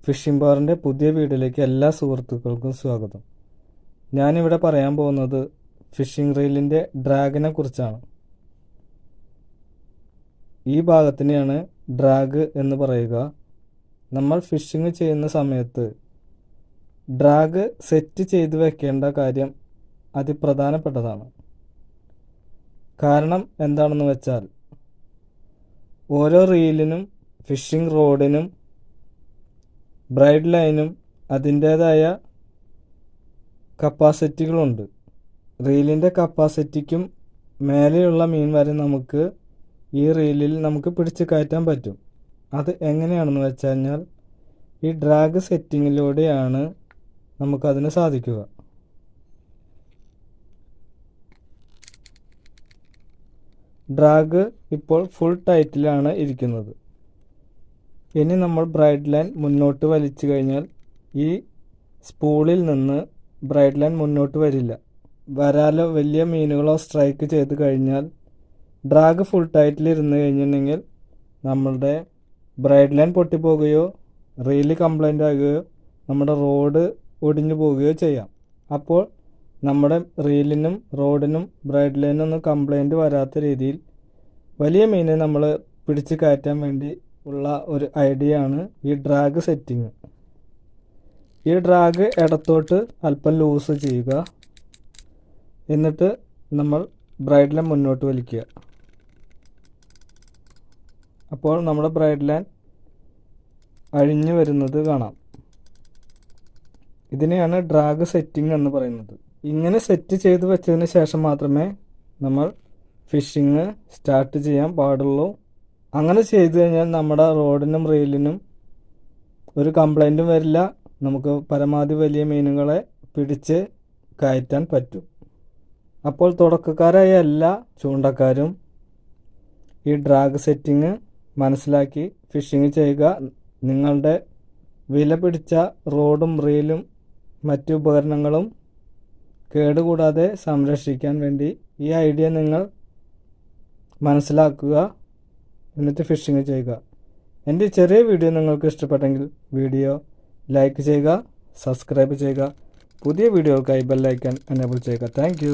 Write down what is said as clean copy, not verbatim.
Phishing ബാറിൻ്റെ പുതിയ വീഡിയോയിലേക്ക് എല്ലാ സുഹൃത്തുക്കൾക്കും സ്വാഗതം. ഞാനിവിടെ പറയാൻ പോകുന്നത് ഫിഷിംഗ് റീലിൻ്റെ ഡ്രാഗിനെ കുറിച്ചാണ്. ഈ ഭാഗത്തിനെയാണ് ഡ്രാഗ് എന്ന് പറയുക. നമ്മൾ ഫിഷിംഗ് ചെയ്യുന്ന സമയത്ത് ഡ്രാഗ് സെറ്റ് ചെയ്ത് വെക്കേണ്ട കാര്യം അതിപ്രധാനപ്പെട്ടതാണ്. കാരണം എന്താണെന്ന് വെച്ചാൽ ഓരോ റീലിനും ഫിഷിംഗ് റോഡിനും ബ്രൈഡ് ലൈനും അതിൻ്റേതായ കപ്പാസിറ്റികളുണ്ട്. റീലിൻ്റെ കപ്പാസിറ്റിക്കും മേലെയുള്ള മീൻ വരെ നമുക്ക് ഈ റീലിൽ നമുക്ക് പിടിച്ച് കയറ്റാൻ പറ്റും. അത് എങ്ങനെയാണെന്ന് വെച്ച് കഴിഞ്ഞാൽ ഈ ഡ്രാഗ് സെറ്റിങ്ങിലൂടെയാണ് നമുക്കതിന് സാധിക്കുക. ഡ്രാഗ് ഇപ്പോൾ ഫുൾ ടൈറ്റിലാണ് ഇരിക്കുന്നത്. ഇനി നമ്മൾ ബ്രൈഡ് ലൈൻ മുന്നോട്ട് വലിച്ചു കഴിഞ്ഞാൽ ഈ സ്പൂളിൽ നിന്ന് ബ്രൈഡ് ലൈൻ മുന്നോട്ട് വരില്ല. വരാലോ വലിയ മീനുകളോ സ്ട്രൈക്ക് ചെയ്ത് കഴിഞ്ഞാൽ ഡ്രാഗ് ഫുൾ ടൈറ്റിൽ ഇരുന്ന് കഴിഞ്ഞിട്ടുണ്ടെങ്കിൽ നമ്മളുടെ ബ്രൈഡ് ലൈൻ പൊട്ടിപ്പോകുകയോ റീല് കംപ്ലൈൻ്റ് ആകുകയോ നമ്മുടെ റോഡ് ഒടിഞ്ഞു പോവുകയോ ചെയ്യാം. അപ്പോൾ നമ്മുടെ റീലിനും റോഡിനും ബ്രൈഡ് ലൈനൊന്നും കംപ്ലൈൻറ്റ് വരാത്ത രീതിയിൽ വലിയ മീനെ നമ്മൾ പിടിച്ച് കയറ്റാൻ വേണ്ടി ഉള്ള ഒരു ഐഡിയ ആണ് ഈ ഡ്രാഗ് സെറ്റിങ്. ഈ ഡ്രാഗ് ഇടത്തോട്ട് അല്പം ലൂസ് ചെയ്യുക. എന്നിട്ട് നമ്മൾ ബ്രൈഡ് ലൈൻ മുന്നോട്ട് വലിക്കുക. അപ്പോൾ നമ്മുടെ ബ്രൈഡ് ലൈൻ അഴിഞ്ഞു വരുന്നത് കാണാം. ഇതിനെയാണ് ഡ്രാഗ് സെറ്റിംഗ് എന്ന് പറയുന്നത്. ഇങ്ങനെ സെറ്റ് ചെയ്ത് വെച്ചതിന് ശേഷം മാത്രമേ നമ്മൾ ഫിഷിങ് സ്റ്റാർട്ട് ചെയ്യാൻ പാടുള്ളൂ. അങ്ങനെ ചെയ്തു കഴിഞ്ഞാൽ നമ്മുടെ റോഡിനും റീലിനും ഒരു കംപ്ലൈൻറ്റും വരില്ല. നമുക്ക് പരമാവധി വലിയ മീനുകളെ പിടിച്ച് കയറ്റാൻ പറ്റും. അപ്പോൾ തുടക്കക്കാരായ എല്ലാ ചൂണ്ടക്കാരും ഈ ഡ്രാഗ് സെറ്റിങ് മനസ്സിലാക്കി ഫിഷിങ് ചെയ്യുക. നിങ്ങളുടെ വില പിടിച്ച റോഡും റീലും മറ്റു ഉപകരണങ്ങളും കേടുകൂടാതെ സംരക്ഷിക്കാൻ വേണ്ടി ഈ ഐഡിയ നിങ്ങൾ മനസ്സിലാക്കുക. എന്നിട്ട് ഫിഷിങ് ചെയ്യുക. എൻ്റെ ചെറിയ വീഡിയോ നിങ്ങൾക്ക് ഇഷ്ടപ്പെട്ടെങ്കിൽ വീഡിയോ ലൈക്ക് ചെയ്യുക, സബ്സ്ക്രൈബ് ചെയ്യുക. പുതിയ വീഡിയോകൾക്കായി ബെൽ ഐക്കൺ എനേബിൾ ചെയ്യുക. താങ്ക്